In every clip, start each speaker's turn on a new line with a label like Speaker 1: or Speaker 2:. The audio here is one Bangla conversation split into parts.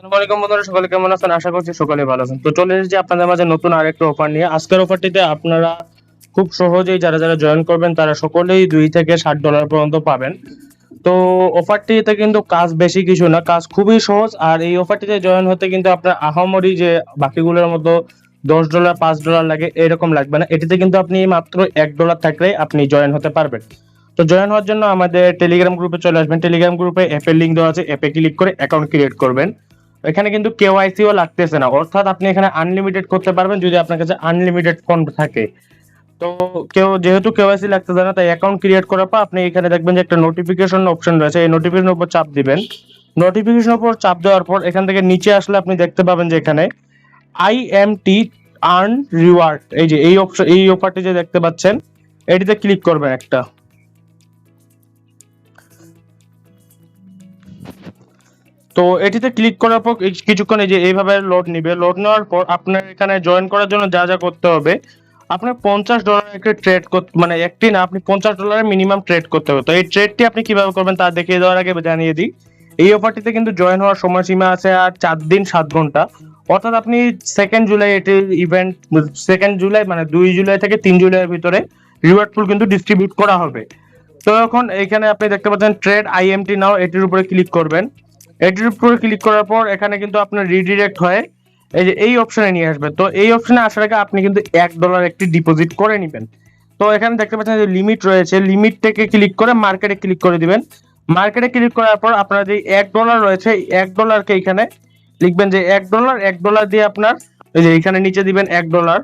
Speaker 1: আসসালামু আলাইকুম বন্ধুরা, সকলে কেমন আছেন? আশা করছি সকলে ভালো আছেন। তো চলে এসেছি আপনাদের মাঝে নতুন আরেকটা অফার নিয়ে। আজকের অফারটিতে আপনারা খুব সহজেই যারা জয়েন করবেন তারা সকলেই $2 থেকে $60 পর্যন্ত পাবেন। তো অফারটিতে কিন্তু কাজ বেশি কিছু না, কাজ খুবই সহজ। আর এই অফারটিতে জয়েন হতে কিন্তু আপনার আহামরি যে বাকিগুলোর মতো $10 $5 লাগে এরকম লাগবে না। এটিতে কিন্তু আপনি মাত্র $1 থাকলেই আপনি জয়েন হতে পারবেন। তো জয়েন হওয়ার জন্য আমাদের টেলিগ্রাম গ্রুপে চলে আসবেন। টেলিগ্রাম গ্রুপে অ্যাপের লিঙ্ক দেওয়া আছে, অ্যাপে ক্লিক করে অ্যাকাউন্ট ক্রিয়েট করবেন। এখানে কিন্তু কেওয়াইসিও লাগতেছে না, অর্থাৎ আপনি এখানে আনলিমিটেড করতে পারবেন যদি আপনার কাছে আনলিমিটেড ফন্ড থাকে। তো যেহেতু কেওয়াইসি লাগতেছে না, তাই অ্যাকাউন্ট ক্রিয়েট করার পর আপনি এখানে দেখবেন যে একটা নোটিফিকেশন অপশন রয়েছে, এই নোটিফিকেশনের উপর চাপ দিবেন। নোটিফিকেশনের উপর চাপ দেওয়ার পর এখান থেকে নিচে আসলে আপনি দেখতে পাবেন যে এখানে IMT আর্ন রিওয়ার্ড, এই যে এই অপশন, এই অফারটি যে দেখতে পাচ্ছেন এটিতে ক্লিক করবেন একটা। তো এটিতে ক্লিক করার পর কিছুক্ষণ এই যে এইভাবে লোড নিবে। লোড নেওয়ার পর আপনার এখানে জয়েন করার জন্য যা যা করতে হবে, আপনার $50 একটি ট্রেড করতে, মানে একটি না, আপনি $50 মিনিমাম ট্রেড করতে হবে। তো এই ট্রেডটি আপনি কিভাবে করবেন তা দেখিয়ে দেওয়ার আগে জানিয়ে দিই, এই অফারটিতে কিন্তু জয়েন হওয়ার সময়সীমা আছে আর 4 দিন 7 ঘন্টা। অর্থাৎ আপনি 2 জুলাই এটির ইভেন্ট, 2 জুলাই মানে 2 জুলাই থেকে 3 জুলাইয়ের ভিতরে রিওয়ার্ড পুল কিন্তু ডিস্ট্রিবিউট করা হবে। তো এখন এখানে আপনি দেখতে পাচ্ছেন ট্রেড IMT নাও, এটির উপরে ক্লিক করবেন। এটির উপরে ক্লিক করার পর এখানে কিন্তু আপনার রিডিরেক্ট হয়ে এই যে এই অপশনে নিয়ে আসবে। তো এই অপশনে আসার আগে আপনি কিন্তু $1 একটি ডিপোজিট করে নেবেন। তো এখানে দেখতে পাচ্ছেন যে লিমিট রয়েছে, লিমিট থেকে ক্লিক করে মার্কেটে ক্লিক করে দিবেন। মার্কেটে ক্লিক করার পর আপনার যে $1 রয়েছে, $1কে এখানে লিখবেন যে $1 দিয়ে আপনার এই যে এখানে নিচে দিবেন $1।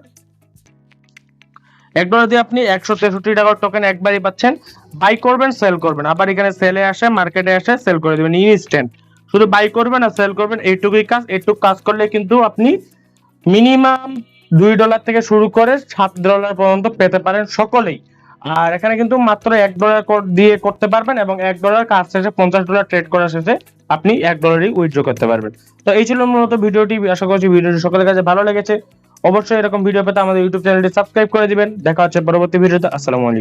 Speaker 1: $1 দিয়ে আপনি 163 টাকার টোকেন একবারই পাচ্ছেন। বাই করবেন, সেল করবেন, আবার এখানে সেলে আসে, মার্কেটে আসে, সেল করে দিবেন ইনস্ট্যান্ট। শুধু বাই করবেন আর সেল করবেন, এইটুকুই কাজ। এইটুকু কাজ করলে কিন্তু আপনি মিনিমাম $2 থেকে শুরু করে $7 পর্যন্ত পেতে পারেন সকলেই। আর এখানে কিন্তু মাত্র $1 দিয়ে করতে পারবেন এবং $1 কাজ শেষে $50 ট্রেড করা শেষে আপনি $1ই উইথড্র করতে পারবেন। তো এই ছিল মূলত ভিডিওটি। আশা করছি ভিডিওটি সকলের কাছে ভালো লেগেছে। অবশ্যই এরকম ভিডিও পেতে আমাদের ইউটিউব চ্যানেলটি সাবস্ক্রাইব করে দিবেন। দেখা হচ্ছে পরবর্তী ভিডিওতে। আসসালামু আলাইকুম।